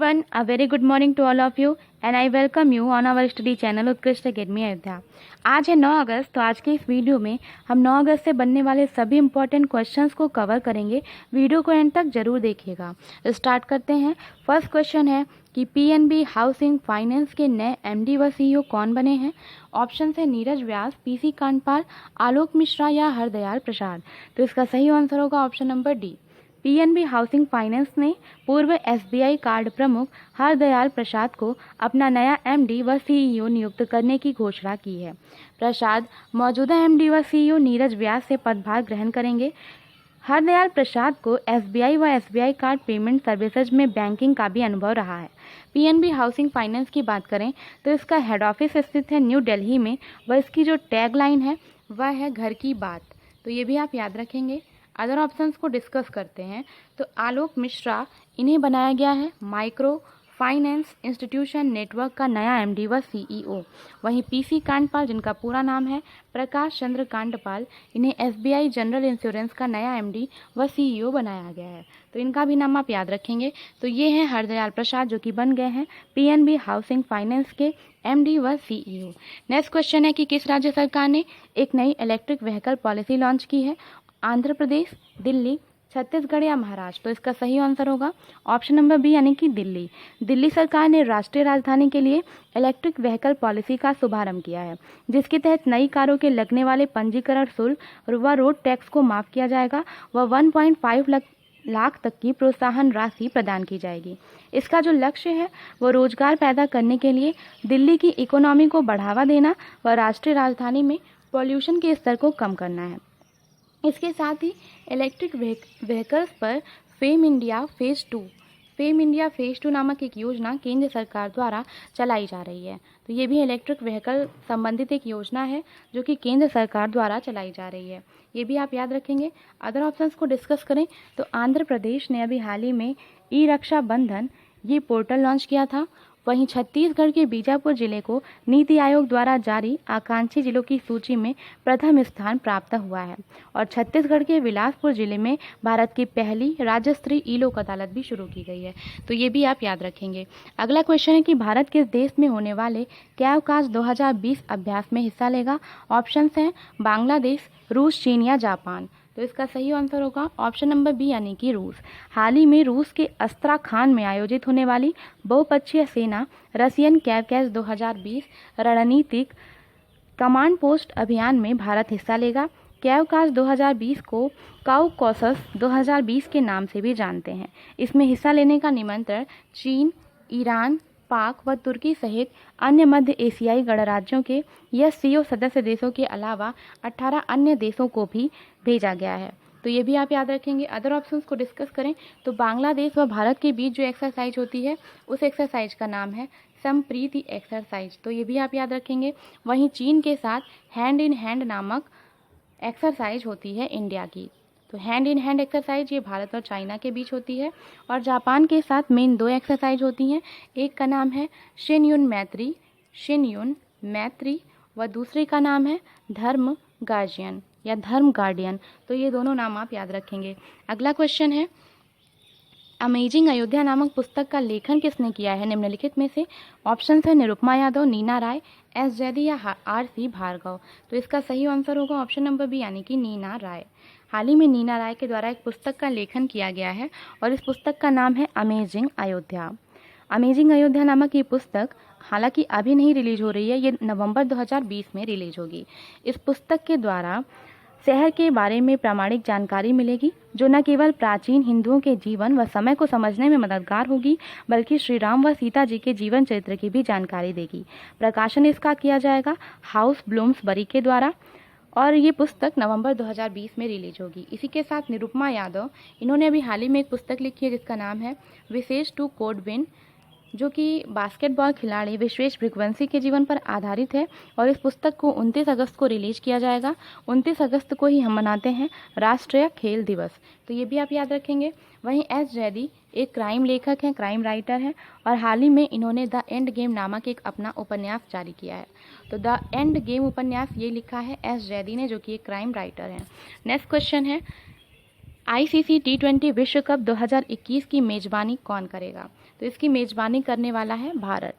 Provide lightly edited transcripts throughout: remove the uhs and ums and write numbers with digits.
One, a very good morning to all of you and I welcome you on our study channel उत्कृष्ट academy Ayodhya. आज है 9 अगस्त। तो आज के इस वीडियो में हम 9 अगस्त से बनने वाले सभी इंपॉर्टेंट क्वेश्चंस को कवर करेंगे। वीडियो को एंड तक जरूर देखिएगा। स्टार्ट करते हैं। फर्स्ट क्वेश्चन है कि पीएनबी हाउसिंग फाइनेंस के नए एमडी व सीईओ कौन बने हैं। ऑप्शन है नीरज व्यास, पीसी कांडपाल, आलोक मिश्रा या हरदयाल प्रसाद। तो इसका सही आंसर होगा option number D. PNB housing finance ने पूर्व एसबीआई कार्ड प्रमुख हरदयाल प्रसाद को अपना नया एमडी व सीईओ नियुक्त करने की घोषणा की है। प्रसाद मौजूदा एमडी व सीईओ नीरज व्यास से पदभार ग्रहण करेंगे। हरदयाल प्रसाद को एसबीआई व एसबीआई कार्ड पेमेंट सर्विसेज में बैंकिंग का भी अनुभव रहा है। पीएनबी हाउसिंग फाइनेंस की बात करें तो इसका हेड ऑफिस स्थित है न्यू दिल्ली में व इसकी जो टैग लाइन है वह है घर की बात। तो ये भी आप याद रखेंगे। अदर ऑप्शंस को डिस्कस करते हैं। तो आलोक मिश्रा, इन्हें बनाया गया है माइक्रो फाइनेंस इंस्टीट्यूशन नेटवर्क का नया एमडी व सीईओ। वहीं पीसी कांडपाल, जिनका पूरा नाम है प्रकाश चंद्र कांडपाल, इन्हें एसबीआई जनरल इंश्योरेंस का नया एमडी व सीईओ बनाया गया है। तो इनका भी नाम आप याद रखेंगे। तो ये हैं हरदयाल प्रसाद, जो कि बन गए हैं पीएनबी हाउसिंग फाइनेंस के एमडी व सीईओ। नेक्स्ट क्वेश्चन है कि किस राज्य सरकार ने एक नई इलेक्ट्रिक व्हीकल पॉलिसी लॉन्च की है। आंध्र प्रदेश, दिल्ली, छत्तीसगढ़ या महाराष्ट्र। तो इसका सही आंसर होगा ऑप्शन नंबर बी यानी कि दिल्ली। दिल्ली सरकार ने राष्ट्रीय राजधानी के लिए इलेक्ट्रिक व्हीकल पॉलिसी का शुभारंभ किया है, जिसके तहत नई कारों के लगने वाले पंजीकरण शुल्क व रोड टैक्स को माफ किया जाएगा व 1.5 लाख तक की प्रोत्साहन राशि प्रदान की जाएगी। इसका जो लक्ष्य है वो रोजगार पैदा करने के लिए दिल्ली की इकोनॉमी को बढ़ावा देना व राष्ट्रीय राजधानी में पॉल्यूशन के स्तर को कम करना है। इसके साथ ही इलेक्ट्रिक व्हीकल्स पर फेम इंडिया फेज 2 नामक एक योजना केंद्र सरकार द्वारा चलाई जा रही है। तो ये भी इलेक्ट्रिक व्हीकल संबंधित एक योजना है जो कि केंद्र सरकार द्वारा चलाई जा रही है। ये भी आप याद रखेंगे। अदर ऑप्शंस को डिस्कस करें तो आंध्र प्रदेश ने अभी हाल ही में ई रक्षा बंधन ये पोर्टल लॉन्च किया था। वहीं छत्तीसगढ़ के बीजापुर जिले को नीति आयोग द्वारा जारी आकांक्षी जिलों की सूची में प्रथम स्थान प्राप्त हुआ है और छत्तीसगढ़ के बिलासपुर जिले में भारत की पहली राज्य स्तरीय ई लोक अदालत भी शुरू की गई है। तो ये भी आप याद रखेंगे। अगला क्वेश्चन है कि भारत किस देश में होने वाले कैवकास 2020 अभ्यास में हिस्सा लेगा। ऑप्शंस हैं बांग्लादेश, रूस, चीन या जापान। तो इसका सही आंसर होगा ऑप्शन नंबर बी यानी कि रूस। हाल ही में रूस के अस्त्राखान में आयोजित होने वाली बहुपक्षीय सेना रशियन कैवकास 2020 रणनीतिक कमांड पोस्ट अभियान में भारत हिस्सा लेगा। कैवकास 2020 को काउकासस 2020 के नाम से भी जानते हैं। इसमें हिस्सा लेने का निमंत्रण चीन, ईरान, पाक व तुर्की सहित अन्य मध्य एशियाई गणराज्यों के एससीओ सदस्य देशों के अलावा 18 अन्य देशों को भी भेजा गया है। तो ये भी आप याद रखेंगे। अदर ऑप्शंस को डिस्कस करें तो बांग्लादेश व भारत के बीच जो एक्सरसाइज होती है उस एक्सरसाइज का नाम है संप्रीति एक्सरसाइज। तो ये भी आप याद रखेंगे। वहीं चीन के साथ हैंड इन हैंड नामक एक्सरसाइज होती है इंडिया की। तो हैंड इन हैंड एक्सरसाइज ये भारत और चाइना के बीच होती है। और जापान के साथ मेन 2 एक्सरसाइज होती हैं। एक का नाम है शिनयुन मैत्री व दूसरे का नाम है धर्म गार्डियन। तो ये दोनों नाम आप याद रखेंगे। अगला क्वेश्चन है अमेजिंग अयोध्या नामक पुस्तक का लेखन किसने किया है निम्नलिखित में से। ऑप्शन है निरुपमा यादव, नीना राय, एस जैदी या आर.सी. भार्गव। तो इसका सही आंसर होगा ऑप्शन नंबर बी यानी कि नीना राय। हाल ही में नीना राय के द्वारा एक पुस्तक का लेखन किया गया है और इस पुस्तक का नाम है अमेजिंग अयोध्या नामक ये पुस्तक हालांकि अभी नहीं रिलीज हो रही है, ये नवंबर 2020 में रिलीज होगी। इस पुस्तक के द्वारा शहर के बारे में प्रामाणिक जानकारी मिलेगी जो न केवल प्राचीन हिंदुओं के जीवन व समय को समझने में मददगार होगी बल्कि श्री राम व सीता जी के जीवन चरित्र की भी जानकारी देगी। प्रकाशन इसका किया जाएगा हाउस ब्लूम्सबरी के द्वारा और ये पुस्तक नवंबर 2020 में रिलीज होगी। इसी के साथ निरुपमा यादव, इन्होंने अभी हाल ही में एक पुस्तक लिखी है जिसका नाम है विशेष टू कोड विन, जो कि बास्केटबॉल खिलाड़ी विश्वेश भृगवंशी के जीवन पर आधारित है और इस पुस्तक को 29 अगस्त को रिलीज किया जाएगा। 29 अगस्त को ही हम मनाते हैं राष्ट्रीय खेल दिवस। तो ये भी आप याद रखेंगे। वहीं एस जैदी एक क्राइम लेखक हैं, क्राइम राइटर हैं और हाल ही में इन्होंने द एंड गेम नामक एक अपना उपन्यास जारी किया है। तो द एंड गेम उपन्यास ये लिखा है एस जैदी ने, जो कि एक क्राइम राइटर हैं। नेक्स्ट क्वेश्चन है आईसीसी T20 विश्व कप 2021 की मेजबानी कौन करेगा? तो इसकी मेजबानी करने वाला है भारत।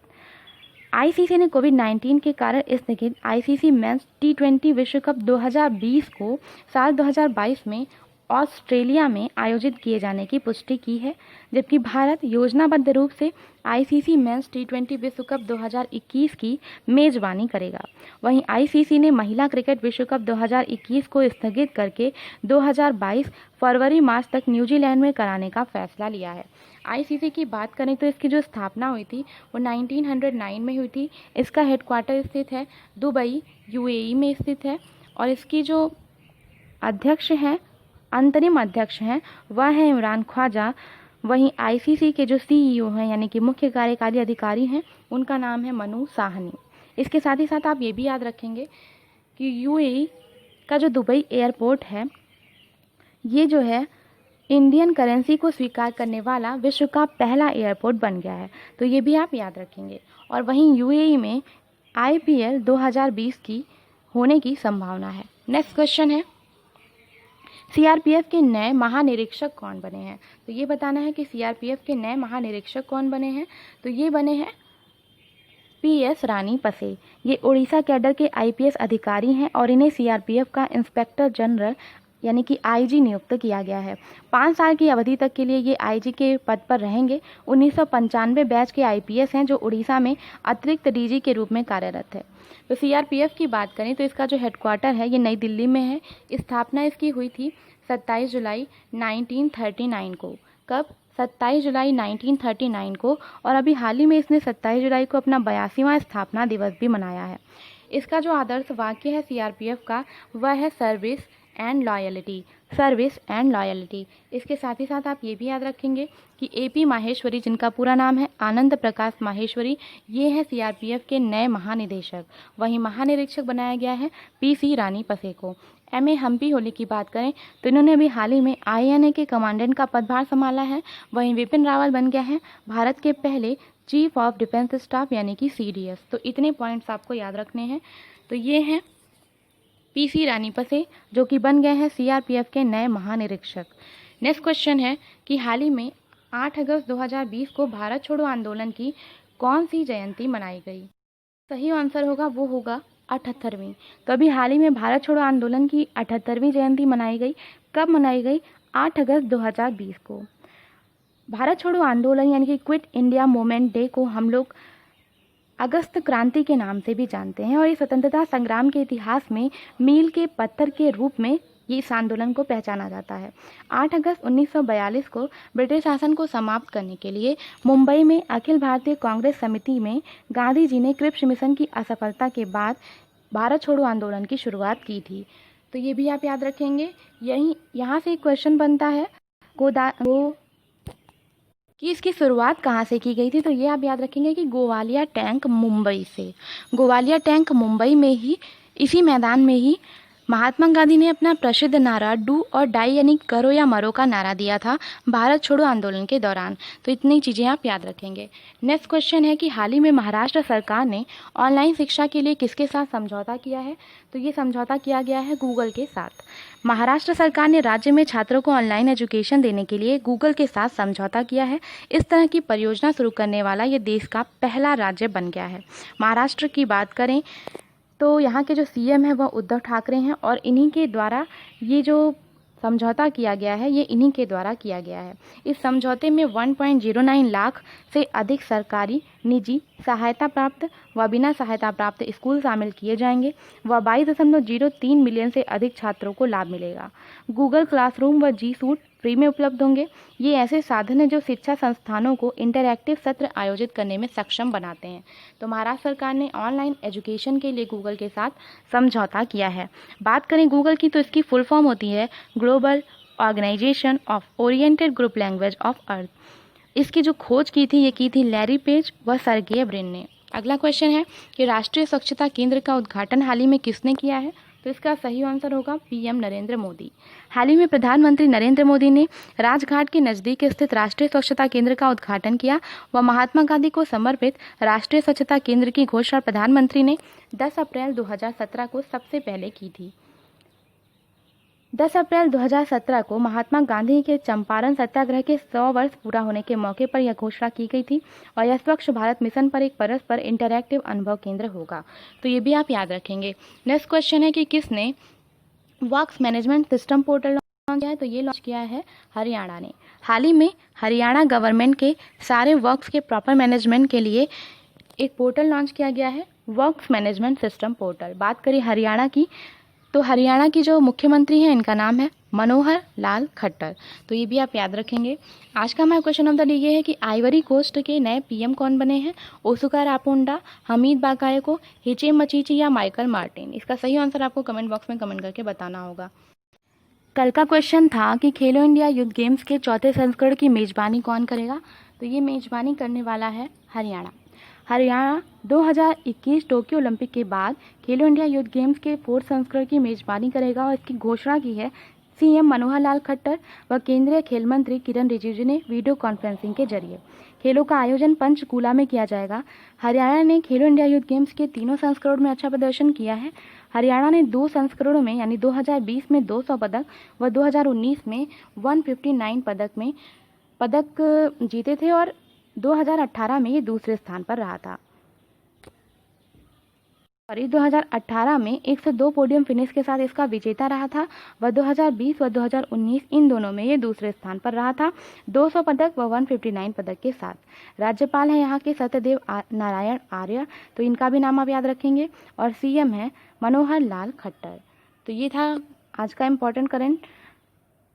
आईसीसी ने कोविड-19 के कारण स्थगित आईसीसी मेंस T20 विश्व कप 2020 को साल 2022 में ऑस्ट्रेलिया में आयोजित किए जाने की पुष्टि की है, जबकि भारत योजनाबद्ध रूप से आईसीसी मेंस T20 विश्व कप 2021 की मेजबानी करेगा। वहीं आईसीसी ने महिला क्रिकेट विश्व कप 2021 को स्थगित करके 2022 फरवरी-मार्च तक न्यूजीलैंड में कराने का फैसला लिया है। आईसीसी की बात करें तो इसकी जो स्थापना हुई थी वो 1909 में हुई थी। इसका हेडक्वार्टर स्थित है दुबई, यूएई में स्थित है, और इसकी जो अध्यक्ष हैं, अंतरिम अध्यक्ष हैं, वह है इमरान ख्वाजा। वहीं आईसीसी के जो सीईओ हैं यानी कि मुख्य कार्यकारी अधिकारी हैं, उनका नाम है मनु साहनी। इसके साथ ही साथ आप ये भी याद रखेंगे कि यूएई का जो दुबई एयरपोर्ट है, ये जो है इंडियन करेंसी को स्वीकार करने वाला विश्व का पहला एयरपोर्ट बन गया है, तो ये भी आप याद रखेंगे। और वहीं यूएई में आईपीएल 2020 की होने की संभावना है। नेक्स्ट क्वेश्चन है, सीआरपीएफ के नए महानिरीक्षक कौन बने हैं? तो ये बताना है कि सीआरपीएफ के नए महानिरीक्षक कौन बने हैं। तो ये बने हैं पीएस रानी पसे। ये उड़ीसा कैडर के आईपीएस अधिकारी हैं और इन्हें सीआरपीएफ का इंस्पेक्टर जनरल यानी कि आईजी नियुक्त किया गया है। 5 साल की अवधि तक के लिए ये आईजी के पद पर रहेंगे। 1995 बैच के आईपीएस हैं जो उड़ीसा में अतिरिक्त डीजी के रूप में कार्यरत है। तो सीआरपीएफ की बात करें तो इसका जो हेडक्वार्टर है ये नई दिल्ली में है। स्थापना इसकी हुई थी 27 जुलाई 1939 को। कब? 27 जुलाई 1939 को। और अभी हाल ही में इसने 27 जुलाई को अपना 82वां स्थापना दिवस भी मनाया है। इसका जो आदर्श वाक्य है सीआरपीएफ का, वह है service and loyalty. Service and loyalty. इसके साथ ही साथ आप ये भी याद रखेंगे कि एपी माहेश्वरी, जिनका पूरा नाम है आनंद प्रकाश माहेश्वरी, ये है सीआरपीएफ के नए महानिदेशक। वहीं महानिरीक्षक बनाया गया है पीसी रानी पसे को। एमए हम्पी होली की बात करें तो इन्होंने अभी हाल ही में आईएनए के कमांडेंट का पदभार संभाला है। वहीं विपिन रावत बन गया है भारत के पहले चीफ ऑफ डिफेंस स्टाफ यानी कि सीडीएस। तो इतने पॉइंट्स आपको याद रखने हैं। तो ये हैं पीसी रानी पसे जो कि बन गए हैं सीआरपीएफ के नए महानिरीक्षक। नेक्स्ट क्वेश्चन है कि हाल ही में 8 अगस्त 2020 को भारत छोड़ो आंदोलन की कौन सी जयंती मनाई गई? सही आंसर होगा वो होगा 78वीं। तो अभी हाल ही में भारत छोड़ो आंदोलन की 78वीं जयंती मनाई गई। कब मनाई गई? 8 अगस्त 2020 को। भारत छोड़ो आंदोलन यानी कि क्विट इंडिया मूवमेंट डे को हम लोग अगस्त क्रांति के नाम से भी जानते हैं, और इस स्वतंत्रता संग्राम के इतिहास में मील के पत्थर के रूप में ये इस आंदोलन को पहचाना जाता है। 8 अगस्त 1942 को ब्रिटिश शासन को समाप्त करने के लिए मुंबई में अखिल भारतीय कांग्रेस समिति में गांधी जी ने क्रिप्स मिशन की असफलता के बाद भारत छोड़ो आंदोलन की शुरुआत की थी। तो ये भी आप याद रखेंगे। यहाँ से एक क्वेश्चन बनता है कि इसकी शुरुआत कहाँ से की गई थी। तो ये आप याद रखेंगे कि गोवालिया टैंक मुंबई से। गोवालिया टैंक मुंबई में ही, इसी मैदान में ही महात्मा गांधी ने अपना प्रसिद्ध नारा डू और डाई यानी करो या मरो का नारा दिया था भारत छोड़ो आंदोलन के दौरान। तो इतनी चीज़ें आप याद रखेंगे। नेक्स्ट क्वेश्चन है कि हाल ही में महाराष्ट्र सरकार ने ऑनलाइन शिक्षा के लिए किसके साथ समझौता किया है? तो ये समझौता किया गया है गूगल के साथ। महाराष्ट्र सरकार ने राज्य में छात्रों को ऑनलाइन एजुकेशन देने के लिए गूगल के साथ समझौता किया है। इस तरह की परियोजना शुरू करने वाला ये देश का पहला राज्य बन गया है। महाराष्ट्र की बात करें तो यहाँ के जो सीएम है वह उद्धव ठाकरे हैं, और इन्हीं के द्वारा ये जो समझौता किया गया है ये इन्हीं के द्वारा किया गया है। इस समझौते में 1.09 लाख से अधिक सरकारी, निजी, सहायता प्राप्त व बिना सहायता प्राप्त स्कूल शामिल किए जाएंगे व 22.03 मिलियन से अधिक छात्रों को लाभ मिलेगा। गूगल क्लासरूम व जी सूट फ्री में उपलब्ध होंगे। ये ऐसे साधन हैं जो शिक्षा संस्थानों को इंटरैक्टिव सत्र आयोजित करने में सक्षम बनाते हैं। तो महाराष्ट्र सरकार ने ऑनलाइन एजुकेशन के लिए गूगल के साथ समझौता किया है। बात करें गूगल की तो इसकी फुल फॉर्म होती है global organization of oriented group language of earth. इसकी जो खोज की थी ये की थी लैरी पेज व सर्गेय ब्रिन ने। अगला क्वेश्चन है कि राष्ट्रीय स्वच्छता केंद्र का उद्घाटन हाल ही में किसने किया है? तो इसका सही आंसर होगा पीएम नरेंद्र मोदी। हाल ही में प्रधानमंत्री नरेंद्र मोदी ने राजघाट के नज़दीक स्थित राष्ट्रीय स्वच्छता केंद्र का उद्घाटन किया व महात्मा गांधी को समर्पित राष्ट्रीय स्वच्छता केंद्र की घोषणा प्रधानमंत्री ने 10 अप्रैल 2017 को सबसे पहले की थी। 10 अप्रैल 2017 को महात्मा गांधी के चंपारण सत्याग्रह के 100 वर्ष पूरा होने के मौके पर यह घोषणा की गई थी और यह स्वच्छ भारत मिशन पर एक परस्पर इंटरैक्टिव अनुभव केंद्र होगा। तो ये भी आप याद रखेंगे। नेक्स्ट क्वेश्चन है कि किसने works management system portal launch किया है? तो ये लॉन्च किया है हरियाणा ने। हाल ही में हरियाणा गवर्नमेंट के सारे वर्क्स के प्रॉपर मैनेजमेंट के लिए एक पोर्टल लॉन्च किया गया है, वर्क्स मैनेजमेंट सिस्टम पोर्टल। बात करें हरियाणा की, तो हरियाणा की जो मुख्यमंत्री हैं इनका नाम है मनोहर लाल खट्टर। तो ये भी आप याद रखेंगे। आज का हमारा क्वेश्चन ऑफ द डे ये है कि आइवरी कोस्ट के नए पीएम कौन बने हैं? ओसुका रापोंडा, हमीद बाकायको, हिचेम मचीची या माइकल मार्टिन? इसका सही आंसर आपको कमेंट बॉक्स में कमेंट करके बताना होगा। कल का क्वेश्चन था कि खेलो इंडिया यूथ गेम्स के चौथे संस्करण की मेजबानी कौन करेगा? तो ये मेजबानी करने वाला है हरियाणा। हरियाणा 2021 टोक्यो ओलंपिक के बाद खेलो इंडिया यूथ गेम्स के 4th संस्करण की मेजबानी करेगा और इसकी घोषणा की है सीएम मनोहर लाल खट्टर व केंद्रीय खेल मंत्री किरण रिजिजू ने वीडियो कॉन्फ्रेंसिंग के जरिए। खेलों का आयोजन पंचकूला में किया जाएगा। हरियाणा ने खेलो इंडिया यूथ गेम्स के तीनों संस्करणों में अच्छा प्रदर्शन किया है। हरियाणा ने 2 संस्करणों में यानी 2020 में 200 पदक व 2019 में 159 पदक जीते थे और 2018 में ये दूसरे स्थान पर रहा था। और 2018 में 102 पोडियम फिनिश के साथ इसका विजेता रहा था व 2020 व 2019 इन दोनों में ये दूसरे स्थान पर रहा था 200 पदक व 159 पदक के साथ। राज्यपाल है यहाँ के सत्यदेव नारायण आर्य, तो इनका भी नाम आप याद रखेंगे। और सीएम है मनोहर लाल खट्टर। तो ये था आज का इम्पोर्टेंट करंट।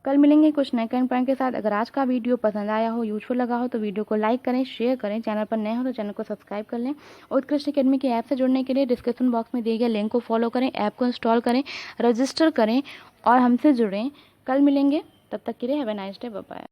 कल मिलेंगे कुछ नए करंट पॉइंट के साथ। अगर आज का वीडियो पसंद आया हो, यूजफुल लगा हो तो वीडियो को लाइक करें, शेयर करें। चैनल पर नए हो तो चैनल को सब्सक्राइब कर लें। उत्कृष्ट अकेडमी के ऐप से जुड़ने के लिए डिस्क्रिप्शन बॉक्स में दिए गए लिंक को फॉलो करें, ऐप को इंस्टॉल करें, रजिस्टर करें और हमसे जुड़ें। कल मिलेंगे, तब तक के लिए have a nice day, bye bye.